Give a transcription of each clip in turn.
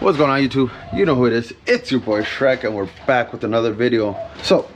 What's going on, YouTube? You know who it is. It's your boy Shrek, and we're back with another video. So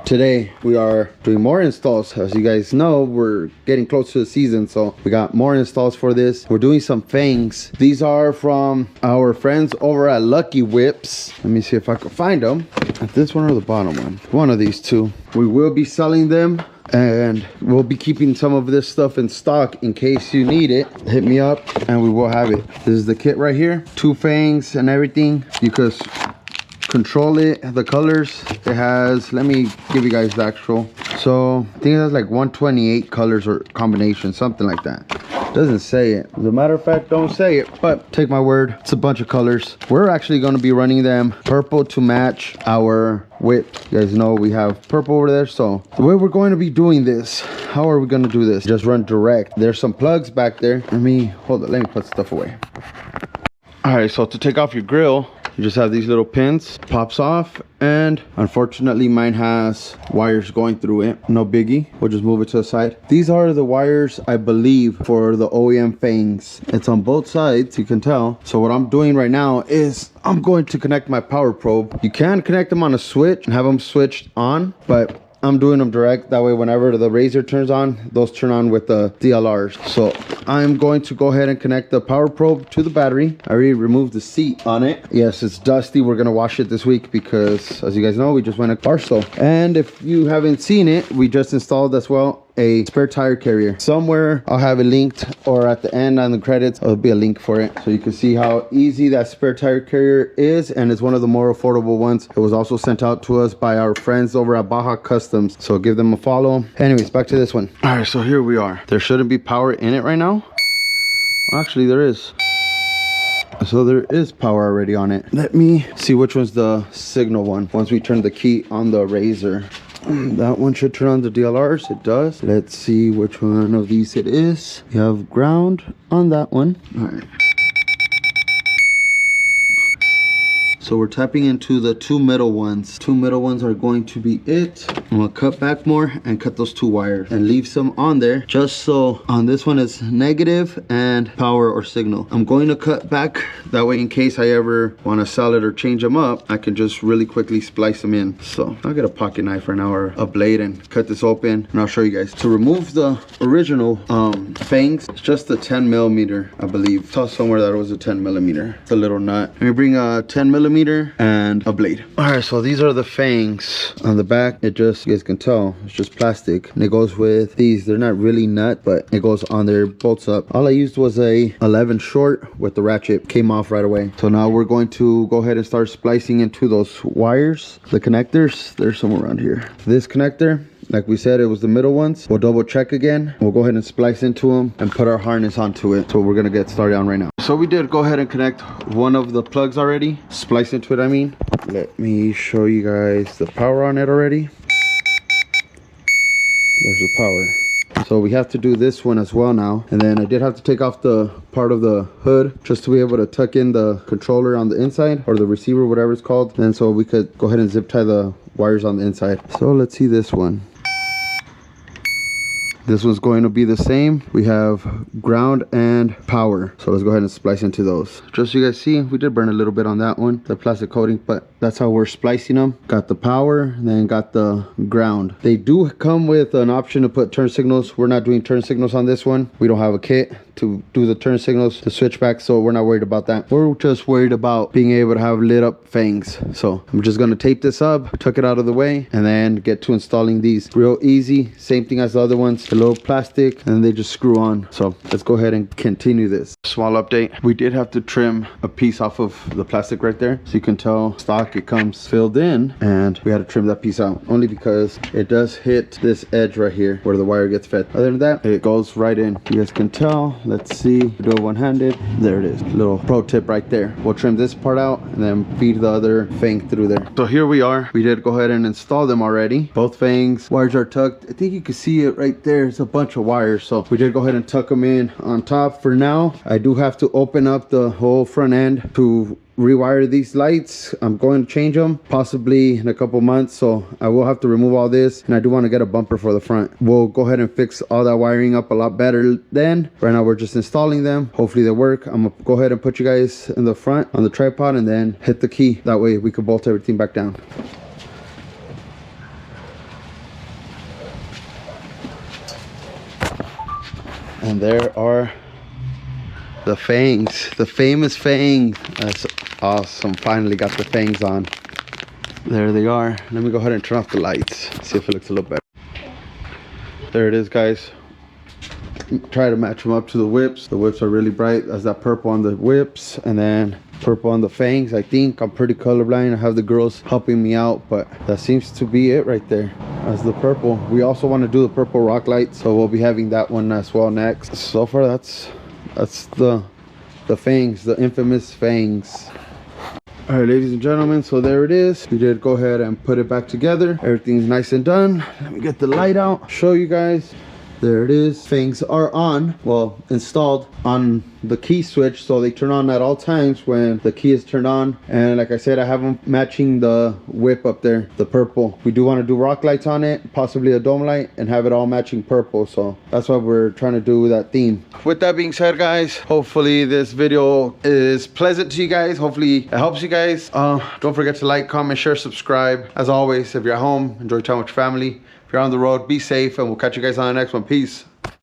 today we are doing more installs. As you guys know, we're getting close to the season, so we got more installs for this. We're doing some Fangs. These are from our friends over at Lucky Whips. Let me see if I can find them. This one or the bottom one? One of these two. We will be selling them, and we'll be keeping some of this stuff in stock in case you need it. Hit me up and we will have it. This is the kit right here, 2 fangs and everything. You could control it, the colors. It has, let me give you guys the actual. So I think it has like 128 colors or combinations, something like that. Doesn't say it. As a matter of fact, don't say it, but take my word, it's a bunch of colors. We're actually going to be running them purple to match our whip. You guys know we have purple over there. So the way we're going to be doing this, how are we going to do this? Just run direct. There's some plugs back there. Let me put stuff away. All right, so to take off your grill, you just have these little pins, pops off, and unfortunately mine has wires going through it. No biggie, we'll just move it to the side. These are the wires, I believe, for the OEM Fangs. It's on both sides, you can tell. So what I'm doing right now is I'm going to connect my power probe. You can connect them on a switch and have them switched on, but I'm doing them direct. That way, whenever the RZR turns on, those turn on with the DLRs. So I'm going to go ahead and connect the power probe to the battery. I already removed the seat on it. Yes, it's dusty. We're gonna wash it this week because, as you guys know, we just went to Barstow. And if you haven't seen it, we just installed as well a spare tire carrier. Somewhere I'll have it linked, or at the end on the credits there'll be a link for it, so you can see how easy that spare tire carrier is, and it's one of the more affordable ones. It was also sent out to us by our friends over at Baja Customs, so give them a follow. Anyways, back to this one. All right, so here we are. There shouldn't be power in it right now. Actually, there is. So there is power already on it. Let me see which one's the signal one. Once we turn the key on the RZR, that one should turn on the DLRs. It does. Let's see which one of these it is. You have ground on that one. All right. So we're tapping into the 2 middle ones. 2 middle ones are going to be it. I'm gonna cut back more and cut those 2 wires and leave some on there just so on this one is negative and power or signal. I'm going to cut back that way in case I ever want to sell it or change them up, I can just really quickly splice them in. So I'll get a pocket knife right now or a blade and cut this open, and I'll show you guys. To remove the original Fangs, it's just a 10 millimeter, I believe. I saw somewhere that it was a 10 millimeter. It's a little nut. Let me bring a 10 millimeter and a blade. All right, so these are the Fangs. On the back, it just, you guys can tell, it's just plastic, and it goes with these. They're not really nut, but it goes on there, bolts up. All I used was a 11 short with the ratchet, came off right away. So now we're going to go ahead and start splicing into those wires. The connectors, they're somewhere around here. This connector, like we said, it was the middle ones. We'll double check again. We'll go ahead and splice into them and put our harness onto it. So we're gonna get started on right now. So we did go ahead and connect one of the plugs already. Splice into it, I mean. Let me show you guys the power on it already. There's the power. So we have to do this one as well now. And then I did have to take off the part of the hood just to be able to tuck in the controller on the inside, or the receiver, whatever it's called. And so we could go ahead and zip tie the wires on the inside. So let's see this one. This one's going to be the same. We have ground and power. So let's go ahead and splice into those. Just so you guys see, we did burn a little bit on that one, the plastic coating, but that's how we're splicing them. Got the power, and then got the ground. They do come with an option to put turn signals. We're not doing turn signals on this one. We don't have a kit to do the turn signals, the switchback, so we're not worried about that. We're just worried about being able to have lit up Fangs. So I'm just gonna tape this up, tuck it out of the way, and then get to installing these. Real easy, same thing as the other ones. A little plastic, and they just screw on. So let's go ahead and continue this. Small update, we did have to trim a piece off of the plastic right there. So you can tell stock, it comes filled in, and we had to trim that piece out only because it does hit this edge right here where the wire gets fed. Other than that, it goes right in. You guys can tell. Let's see, do it one-handed. There it is. Little pro tip right there. We'll trim this part out and then feed the other Fang through there. So here we are. We did go ahead and install them already. Both Fangs, wires are tucked. I think you can see it right there. It's a bunch of wires. So we did go ahead and tuck them in on top. For now, I do have to open up the whole front end to rewire these lights. I'm going to change them possibly in a couple months, so I will have to remove all this, and I do want to get a bumper for the front. We'll go ahead and fix all that wiring up a lot better then. Right now we're just installing them. Hopefully they work. I'm gonna go ahead and put you guys in the front on the tripod and then hit the key. That way we can bolt everything back down. And there are the Fangs, the famous Fangs. That's awesome. Finally got the Fangs on. There they are. Let me go ahead and turn off the lights, see if it looks a little better. There it is, guys. Try to match them up to the whips. The whips are really bright. That's that purple on the whips, and then purple on the Fangs. I think I'm pretty colorblind. I have the girls helping me out, but that seems to be it right there. That's the purple. We also want to do the purple rock light, so we'll be having that one as well next. So far that's the Fangs, the infamous Fangs. All right, ladies and gentlemen, so there it is. We did go ahead and put it back together. Everything's nice and done. Let me get the light out, show you guys. There it is. Fangs are on, well, installed on the key switch, so they turn on at all times when the key is turned on. And like I said, I have them matching the whip up there, the purple. We do want to do rock lights on it, possibly a dome light, and have it all matching purple. So that's what we're trying to do with that theme. With that being said, guys, hopefully this video is pleasant to you guys. Hopefully it helps you guys. Don't forget to like, comment, share, subscribe. As always, if you're at home, enjoy time with your family. If you're on the road, be safe, and we'll catch you guys on the next one. Peace.